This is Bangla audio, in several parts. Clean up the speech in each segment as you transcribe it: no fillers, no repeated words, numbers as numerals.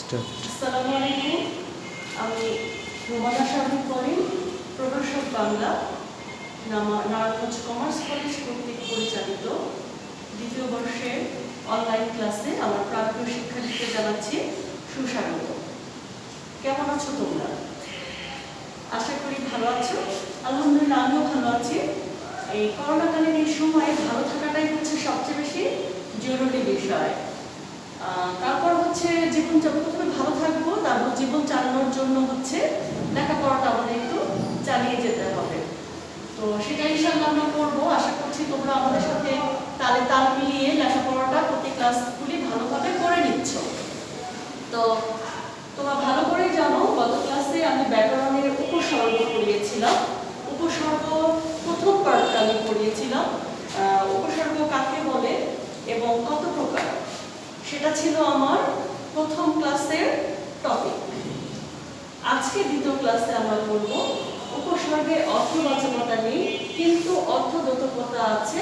আসসালামু আলাইকুম। আমি রোমানা শারমিন করিম, প্রভাষক বাংলা, নারায়ণগঞ্জ কমার্স কলেজ কর্তৃক পরিচালিত দ্বিতীয় বর্ষের অনলাইন ক্লাসে আমার প্রাক্তন শিক্ষার্থীকে জানাচ্ছি সুস্বাগত। কেমন আছো তোমরা? আশা করি ভালো আছো। আলহামদুলিল্লাহ, আমিও ভালো আছি। এই করোনাকালীন এই সময়ে ভালো থাকাটাই হচ্ছে সবচেয়ে বেশি জরুরি বিষয়। তারপর হচ্ছে জীবন প্রথমে ভালো থাকবো, তারপর জীবন চালানোর জন্য হচ্ছে লেখাপড়াটা আমাদের একটু চালিয়ে যেতে হবে। তো সেটা ইনশাআল্লাহ আমরা করবো। আশা করছি তোমরা আমাদের সাথে তালে তাল মিলিয়ে লেখাপড়াটা প্রতি ক্লাসগুলি ভালোভাবে করে নিচ্ছ। তো তোমরা ভালো করে জানো, গত ক্লাসে আমি ব্যাকরণের উপসর্গ পড়িয়েছিলাম। উপসর্গ প্রথম পার্টটা আমি পড়িয়েছিলাম, উপসর্গ কাকে বলে এবং কত প্রকার, সেটা ছিল আমার প্রথম ক্লাসের টপিক। আজকে দ্বিতীয় ক্লাসে আমরা পড়ব উপসর্গের অর্থবাচকতা নেই কিন্তু অর্থদ্যোতকতা আছে,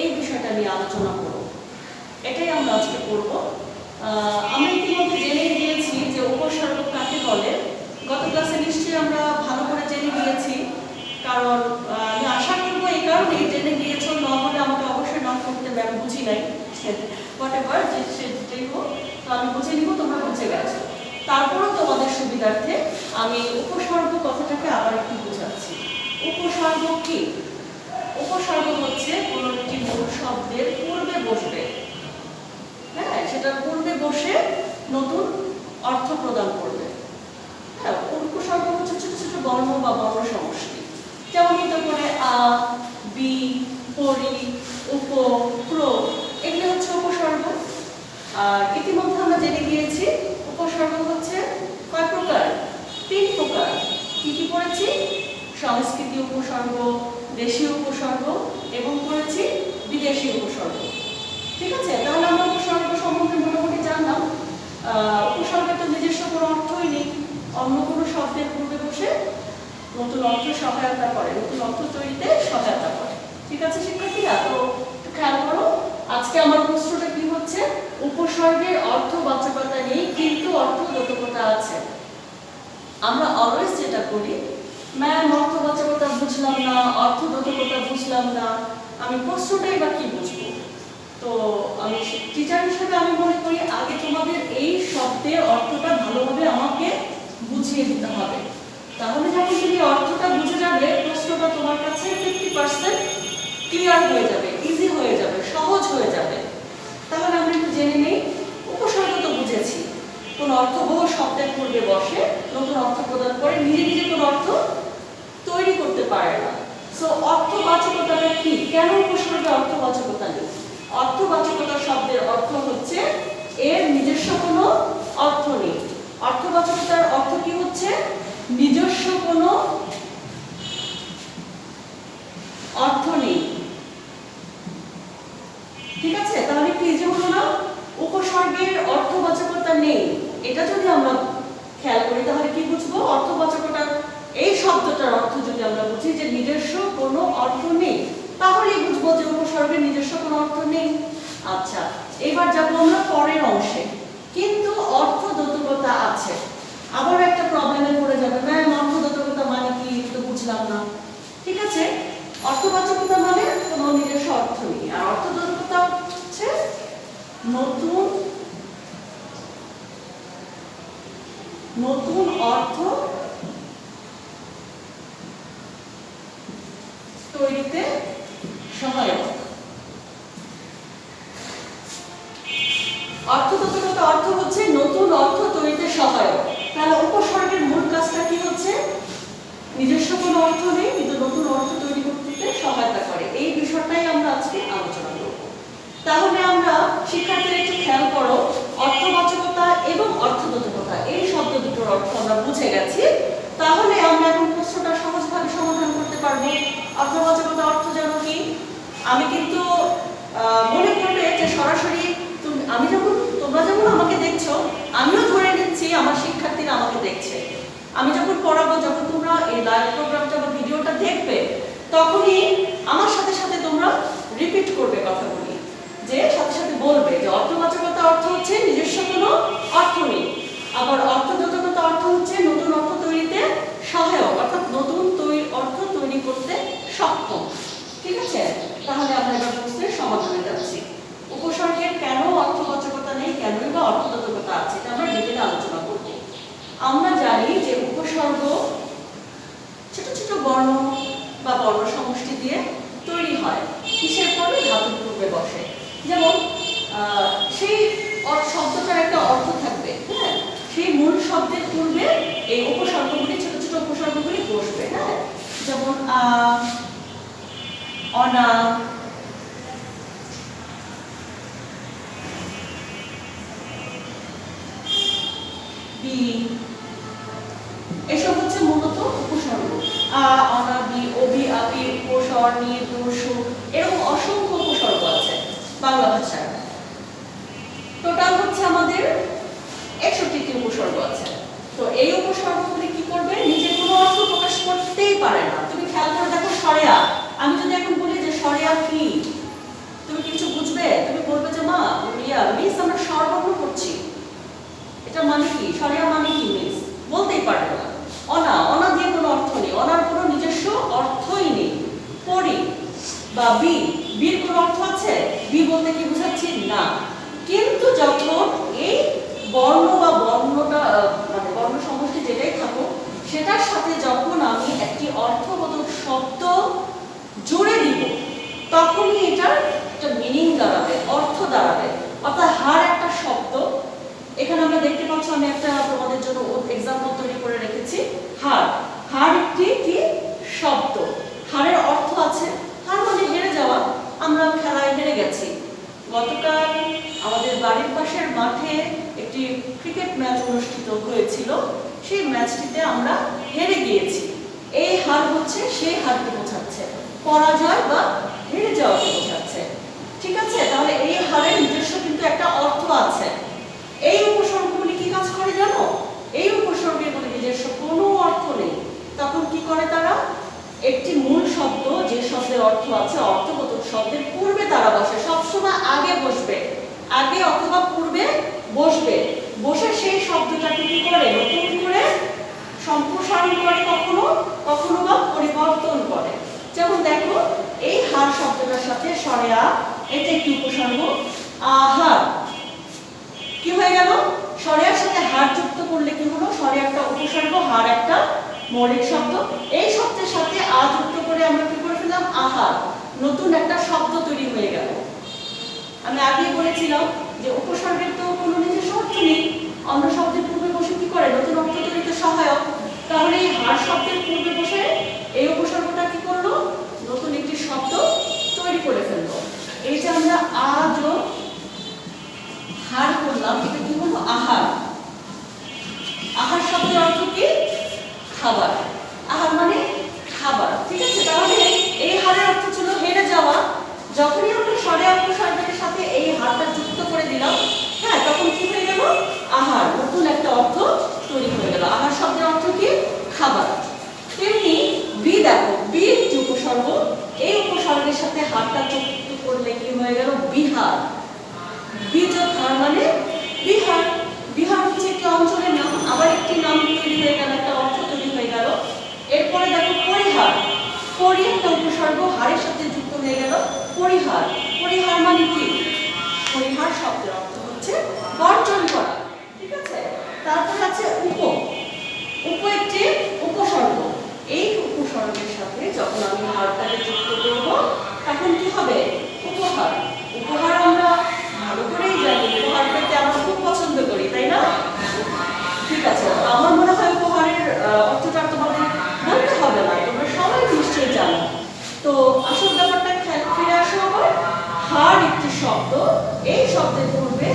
এই বিষয়টা নিয়ে আলোচনা করব। এটাই আমরা আজকে পড়ব। আমরা ইতিমধ্যে জেনে গিয়েছি যে উপসর্গ কাকে বলে। গত ক্লাসে নিশ্চয়ই আমরা ভালো করে জেনে গিয়েছি, কারণ আমি আশা করবো এই কারণেই জেনে গিয়েছো, না হলে আমাকে অবশ্যই নক করতে হবে, আমি বুঝি নাই হোয়াটএভার যেটাই হোক, তো আমি বুঝে নিব তোমরা বুঝে গেছো। তারপরেও তোমাদের সুবিধার্থে আমি উপসর্গ কথাটাকে আবার একটু বোঝাচ্ছি। উপসর্গ কি? উপসর্গ হচ্ছে কোনো একটি মূল শব্দের পূর্বে বসবে, হ্যাঁ, সেটা পূর্বে বসে নতুন অর্থ প্রদান করবে। হ্যাঁ, উপসর্গ হচ্ছে ছোট ছোট বর্ণ বা বর্ণ সমষ্টি, যেমন হতে পারে আ, বি, পরি, উপ, প্র, এগুলো হচ্ছে উপসর্গ। আর ইতিমধ্যে আমরা জেনে গিয়েছি উপসর্গ হচ্ছে কয় প্রকার? 3 প্রকার। কি কি পড়েছি? সংস্কৃতি উপসর্গ, দেশীয় উপসর্গ এবং পড়েছি বিদেশি উপসর্গ। ঠিক আছে, তাহলে আমরা উপসর্গ সম্বন্ধে মোটামুটি জানলাম। উপসর্গের তো নিজস্ব কোনো অর্থই নেই, অন্য কোনো শব্দের পূর্বে বসে নতুন অর্থ সহায়তা করে, নতুন অর্থ তৈরিতে সহায়তা করে। ঠিক আছে শিক্ষার্থীরা, তো খেয়াল করো আজকে আমার প্রশ্নটা কি হচ্ছে, উপসর্গের অর্থবাচকতা নেই কিন্তু অর্থদ্যোতকতা আছে। আমরা অলওয়েজ যেটা করি, ম্যাম অর্থবাচকতা বুঝলাম না, অর্থদ্যোতকতা বুঝলাম না, আমি প্রশ্নটাই বা কি বুঝবো? তো আমি টিচার হিসেবে আমি মনে করি আগে তোমাদের এই শব্দের অর্থটা ভালোভাবে আমাকে বুঝিয়ে দিতে হবে। তাহলে যখন তুমি অর্থটা বুঝে যাবে, প্রশ্নটা তোমার কাছে 50% ক্লিয়ার হয়ে যাবে, ইজি হয়ে যাবে, সহজ হয়ে যাবে। তাহলে আমরা একটু জেনে নেই। উপসর্গ তো বুঝেছি, কোন অর্থবহ শব্দের পূর্বে বসে নতুন অর্থ প্রদান করে, নিজে নিজে কোন অর্থ তৈরি করতে পারে না। সো অর্থবাচকতাটা কি? কেন উপসর্গে অর্থবাচকতা নেই? অর্থবাচকতা শব্দের অর্থ হচ্ছে এর নিজস্ব কোনো অর্থ নেই। অর্থবাচকতার অর্থ কি হচ্ছে? নিজস্ব কোনো অর্থ নেই। ঠিক আছে, তাহলে কি যে হলো না, উপসর্গের অর্থবাচকতা নেই, এটা যদি আমরা খেয়াল করি তাহলে কি বুঝবো? অর্থবাচকতা এই শব্দটার অর্থ যদি আমরা বুঝি যে নিজস্ব কোনো অর্থ নেই, তাহলেই বুঝবো যে উপসর্গের নিজস্ব কোনো অর্থ নেই। আচ্ছা, এবার যাবো আমরা পরের অংশে, কিন্তু অর্থদ্যোতকতা আছে। আবার একটা প্রবলেমে পড়ে যাবে, ম্যাম অর্থদ্যোতকতা মানে কি, তো বুঝলাম না। ঠিক আছে, অর্থবাচকতা মানে কোনো নিজস্ব অর্থ নেই, আর অর্থদ্যোতকতা হচ্ছে নতুন অর্থ তৈরিতে সহায়ক। অর্থদ্যোতকতা অর্থ হচ্ছে নতুন অর্থ তৈরিতে সহায়ক। তাহলে উপসর্গের মূল কাজটা কি হচ্ছে? নিজস্ব কোনো অর্থ নেই কিন্তু নতুন অর্থ তৈরি করতে সহায়তা করে। এই বিষয়টাই আমরা আজকে আলোচনা করব। তাহলে আমরা শিক্ষার্থীরা একটু খেয়াল করো, অর্থবাচকতা এবং অর্থদ্যোতকতা এই শব্দ দুটোর অর্থ আমরা বুঝে গেছি। তাহলে আমরা এখন প্রশ্নটা সহজভাবে সমাধান করতে পারবো। অর্থবাচকতা অর্থ যেন কি? আমি কিন্তু মনে করবে যে সরাসরি আমি যখন, তোমরা যেমন আমাকে দেখছো, আমিও ধরে নিচ্ছি আমার শিক্ষার্থীরা আমাকে দেখছে। আমি যখন পড়াবো, যখন তোমরা এই লাইভ প্রোগ্রামটা বা ভিডিওটা দেখবে, তখনই আমার সাথে সাথে তোমরা রিপিট করবে কথাগুলি, যে সাথে সাথে বলবে যে অর্থবাচকতা অর্থ হচ্ছে নিজস্ব কোনো অর্থ নেই, আবার অর্থগততা আছে, এটা আমরা ডিটেইলে আলোচনা করব। আমরা জানি যে উপসর্গ ছোট ছোট বর্ণ বা বর্ণ সমষ্টি দিয়ে তৈরি হয়। কিসের পরে? ধাতুর পূর্বে বসে। যেমন সেই শব্দটার একটা অর্থ থাকবে, হ্যাঁ, সেই মূল শব্দের পূর্বে এই উপসর্গগুলি, ছোট ছোট উপসর্গগুলি বসবে, হ্যাঁ। যেমন অনা, বি, এসব হচ্ছে মূলত উপসর্গ। অনা, বি, অবি, আপি, উপসর্গ, নিয়ে, দোষু, এরকম অসংখ্য উপসর্গ আছে বাংলা ভাষায়। টোটাল হচ্ছে আমাদের 61টি উপসর্গ আছে। তো এই উপসর্গগুলি কি করবে? নিজে কোনো অর্থ প্রকাশ করতেই পারে না। তুমি খেয়াল করে দেখো, সরেয়া, আমি যদি এখন বলি যে সরেয়া কি, তুমি কিছু বুঝবে? তুমি বলবে যে মা মিস আমরা স্বরবর্ণ করছি, এটা মানে কি? সরেয়া মানে কি মিস? বলতেই পারবে না। অনা, অনা দিয়ে কোনো অর্থ নেই, অনার কোনো নিজস্ব অর্থই নেই। পরি বা বি, বির কোনো অর্থ আছে? বি বলতে কি বুঝাচ্ছি? না। কিন্তু যখন এই বর্ণ বা বর্ণটা মানে বর্ণ সমষ্টি যেটাই থাকুক, সেটার সাথে যখন আমি একটি অর্থবোধক শব্দ জুড়ে দিব, তখনই এটার একটা মিনিং দাঁড়াবে, অর্থ দাঁড়াবে। অর্থাৎ হার একটা শব্দ, এখানে আমরা দেখতে পাচ্ছি, আমি একটা তোমাদের জন্য এক্সাম্পল তৈরি করে রেখেছি। হার, হার একটি কি শব্দ, হারের অর্থ আছে। হার মানে হেরে যাওয়া, আমরা খেলায় হেরে গেছি। গতকাল আমাদের বাড়ির পাশের মাঠে একটি ক্রিকেট ম্যাচ অনুষ্ঠিত হয়েছিল, সেই ম্যাচটিতে আমরা হেরে গিয়েছি। এই হার হচ্ছে সেই হারকে বোঝাচ্ছে, পরাজয় বা হেরে যাওয়াকে বোঝাচ্ছে। ঠিক আছে, তাহলে এই হারের নিজস্ব কিন্তু একটা অর্থ আছে। এই উপসর্গগুলি কি কাজ করে জানো? এই উপসর্গের কোনো নিজস্ব কোনো অর্থ নেই, তখন কি করে তারা? একটি মূল শব্দ, যে শব্দের অর্থ আছে, অর্থবোধক শব্দের পূর্বে তারা বসে, সবসময় আগে বসবে, আগে অথবা পূর্বে বসবে। বসে সেই শব্দটাকে কি করে? নতুন করে সম্প্রসারণ করে, কখনো কখনো বা পরিবর্তন করে। যেমন দেখো, এই হার শব্দটার সাথে সরেয়া, এটা একটি উপসর্গ। আহার কি হয়ে গেল? সরেয়ার সাথে হার যুক্ত করলে কি হলো? সরে একটা উপসর্গ, হার একটা মৌলিক শব্দ। এই শব্দের সাথে আ যুক্ত করে আমরা কি করে ফেললাম? আহার, নতুন একটা শব্দ তৈরি হয়ে গেল। আমি আগেই বলেছিলাম যে উপসর্গের তো কোনো নিজস্ব অর্থ নেই, অন্য শব্দের পূর্বে বসে কি করে? নতুন অর্থ তৈরিতে সহায়ক। তাহলে এই হার শব্দের পূর্বে বসে এই উপসর্গটা কি করলো? নতুন একটি শব্দ তৈরি করে ফেললো। এই যে আমরা আজ হার করলাম, এটা কি হলো? আহার। আহার শব্দের অর্থ কি? খাবার। আহার মানে খাবার। ঠিক আছে, তাহলে এই হারের অর্থ ছিল হেরে যাওয়া। যখনই আমরা সরে উপসর্গের সাথে এই হারটা যুক্ত করে দিলাম, হ্যাঁ, তখন কি হয়ে গেল? আহার, নতুন একটা অর্থ তৈরি হয়ে গেল। আহার শব্দের অর্থ কি? খাবার। তেমনি বি, দেখো, বি একটি উপসর্গ, এই উপসর্গের সাথে হারটা যুক্ত করলে কি হয়ে গেল? বিহার। বিযোগ হার মানে বিহার। বিহার হচ্ছে একটি অঞ্চলের নাম, আবার একটি নাম তৈরি হয়ে গেল, একটা অর্থ তৈরি হয়ে গেল। এরপরে দেখো পরিহার, পরি একটা উপসর্গ, হারের সাথে যুক্ত হয়ে গেল পরিহার। পরিহার মানে কি? পরিহার শব্দের অর্থ হচ্ছে বর্জন করা। ঠিক আছে, তারপর আছে উপ, উপ একটি উপসর্গ। এই উপসর্গের সাথে যখন আমি হারটাকে যুক্ত করব, তখন কি হবে? উপহার। উপহার আমরা ভালো করেই জানি, উপহার পেতে আমরা খুব পছন্দ করি, তাই না? ঠিক আছে, আমার মনে হয় উপহারের অর্থটা তোমাদের বলতে হবে না, তোমরা সবাই নিশ্চয়ই জানো। তো আসল ব্যাপারটা ফিরে আসো আবার। হার একটি শব্দ, এই শব্দের পূর্বে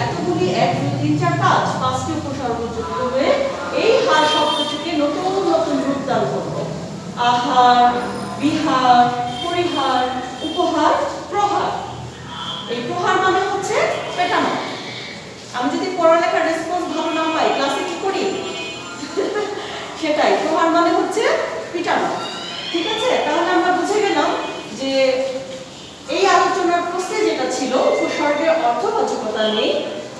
এতগুলি 1 2 3 4 5 5টি উপসর্গ যুক্ত হয়ে এই হার শব্দটিকে নতুন নতুন রূপ দান করলো। আহার, বিহার, পরিহার, উপহার, প্রহার। এই প্রহার মানে হচ্ছে পেটানো। আমি যদি পড়ালেখার রেসপন্স ভালো না পাই, ক্লাসে কি করি? সেটাই, প্রহার মানে হচ্ছে পিটানো। ঠিক আছে, তাহলে আমরা বুঝে গেলাম যে এই আলোচনার প্রশ্নে যেটা ছিল, উপসর্গের অর্থবাচকতা নেই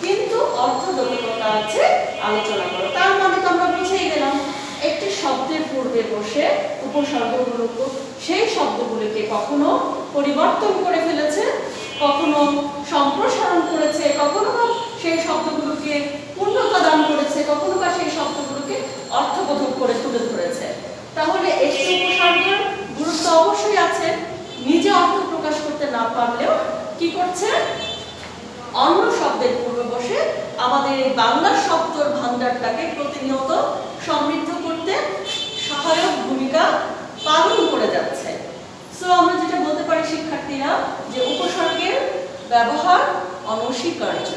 কিন্তু অর্থগততা আছে, আলোচনা করো। তার মানে তো আমরা বুঝেই গেলাম, একটি শব্দের পূর্বে বসে উপসর্গগুলোকে, সেই শব্দগুলোকে কখনো পরিবর্তন করে ফেলেছে, কখনো সম্প্রসারণ করেছে, কখনো সেই শব্দগুলো শব্দগুলোকে পূর্ণতা দান করেছে, কখনো বা সেই শব্দগুলোকে অর্থবোধক করে তুলে ধরেছে। তাহলে একটি উপসর্গের গুরুত্ব অবশ্যই আছে, নিজে অর্থ প্রকাশ করতে না পারলেও কি করছে, অন্য শব্দের পূর্বে বসে আমাদের এই বাংলা শব্দর ভান্ডারটাকে প্রতিনিয়ত সমৃদ্ধ করতে সহায়ক ভূমিকা পালন করে যাচ্ছে। সো আমরা যেটা বলতে পারি শিক্ষার্থীরা, যে উপসর্গের ব্যবহার অনস্বীকার্য।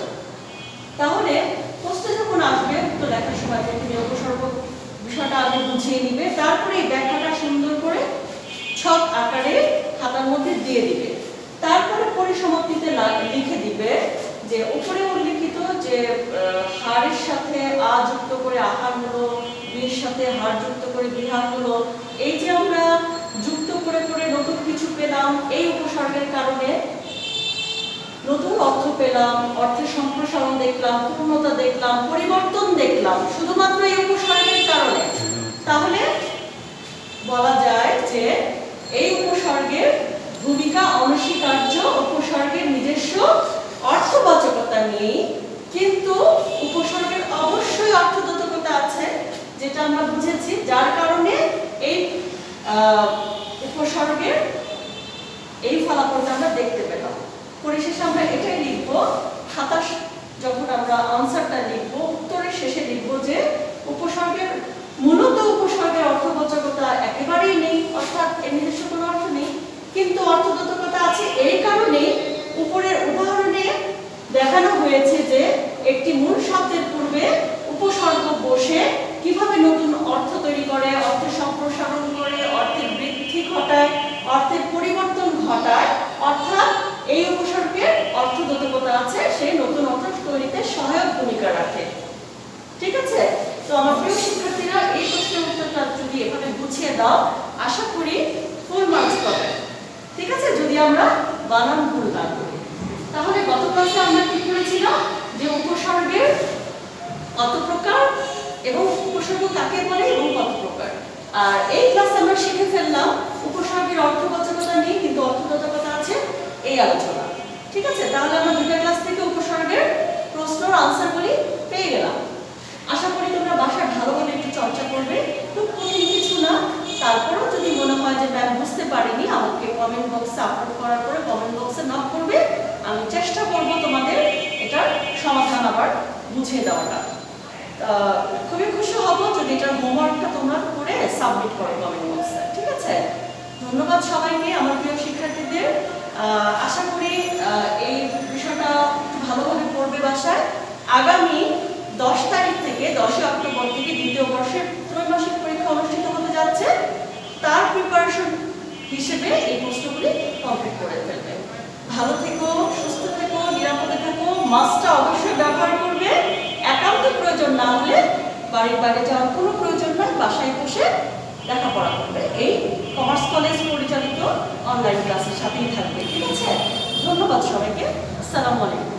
তাহলে প্রশ্ন যখন আসবে তো লেখার সময় তুমি উপসর্গ বিষয়টা আগে বুঝিয়ে নিবে, তারপরে এই ব্যাখ্যাটা সুন্দর করে ছক আকারে খাতার মধ্যে দিয়ে দিবে। তারপরে পরিসমাপ্তিতে লিখে দিবে যে উপরে উল্লেখিত যে হাড়ের সাথে আ যুক্ত করে আহার হলো, বির সাথে হাড় যুক্ত করে বিহার হলো, এই যে আমরা যুক্ত করে করে নতুন কিছু পেলাম, এই উপসর্গের কারণে নতুন অর্থ পেলাম, অর্থের সম্প্রসারণ দেখলাম, পূর্ণতা দেখলাম, পরিবর্তন দেখলাম, শুধুমাত্র এই উপসর্গের কারণে। তাহলে বলা যায় যে এই উপসর্গের ভূমিকা অনস্বীকার্য, উপসর্গের নিজস্ব অর্থবাচকতা নেই, কিন্তু উপসর্গের অবশ্যই অর্থবোধকতা আছে, যেটা আমরা বুঝেছি, যার কারণে এই উপসর্গের এই ফলাফলটা আমরা দেখতে পেলাম। পরিশেষে আমরা এটাই লিখব, খাতা যখন আমরা আনসারটা লিখব, উত্তরের শেষে লিখব যে উপসর্গের মূলত উপসর্গের অর্থবাচকতা একেবারেই নেই, অর্থাৎ এর নিজস্ব কোনো অর্থ নেই, কিন্তু অর্থবোধকতা আছে এই কারণে উপরের উদাহরণে দেখানো হয়েছে যে একটি মূল শব্দের পূর্বে উপসর্গ বসে কিভাবে নতুন অর্থ তৈরি করে, অর্থের সম্প্রসারণ করে, অর্থের বৃদ্ধি ঘটায়, অর্থের পরিবর্তন ঘটায়, অর্থাৎ এই উপসর্গের অর্থবোধকতা আছে, সেই নতুন অর্থ তৈরিতে সহায়ক ভূমিকা রাখে। ঠিক আছে? তো আমার প্রিয় শিক্ষার্থীরা, এই প্রশ্নের উত্তরটা যদি এভাবে গুছিয়ে দাও, আশা করি ফুল মার্কস পাবে। ঠিক আছে? যদি আমরা বানান ভুল না করি। তাহলে গত ক্লাসে আমরা কি করেছিলাম, যে উপসর্গের কত প্রকার এবং উপসর্গ কাকে বলে এবং কত প্রকার। আর এই ক্লাসে আমরা শিখে ফেললাম উপসর্গের অর্থবাচকতা নেই, কিন্তু অর্থবোধকতা আছে, এই আলোচনা। ঠিক আছে? তাহলে আমরা দুটো ক্লাস থেকে উপসর্গের প্রশ্নের আনসারগুলি পেয়ে গেলাম। আশা করি তোমরা বাসায় ভালোভাবে একটু চর্চা করবে, খুব কঠিন কিছু না। তারপরেও যদি মনে হয় যে ম্যাম বুঝতে পারিনি, আমাকে কমেন্ট বক্সে আপলোড করার পরে কমেন্ট বক্সে নক করবে, আমি চেষ্টা করব তোমাদের এটার সমাধান আবার বুঝিয়ে দেওয়াটা। খুবই খুশি হব যদি এটার হোমওয়ার্কটা তোমরা করে সাবমিট করো কমেন্ট বক্সে। ঠিক আছে? ধন্যবাদ সবাইকে, আমার প্রিয় শিক্ষার্থীদের। আশা করি এই বিষয়টা একটু ভালোভাবে পড়বে বাসায়। আগামী 10 তারিখ থেকে 10 অক্টোবর থেকে দ্বিতীয় বর্ষের ত্রৈমাসিক পরীক্ষা অনুষ্ঠিত হতে যাচ্ছে, তার প্রিপারেশন হিসেবে এই প্রশ্নগুলি কমপ্লিট করে ফেলবে। ভালো থেকো, সুস্থ থেকো, নিরাপদে থেকো, মাস্কটা অবশ্যই ব্যবহার করবে। একান্ত প্রয়োজন না হলে বাড়ির বাইরে যাওয়ার কোনো প্রয়োজন নয়, বাসায় বসে লেখাপড়া করবে। এই কমার্স কলেজ পরিচালিত অনলাইন ক্লাসের সাথেই থাকবে। ঠিক আছে? ধন্যবাদ সবাইকে। আসসালামু আলাইকুম।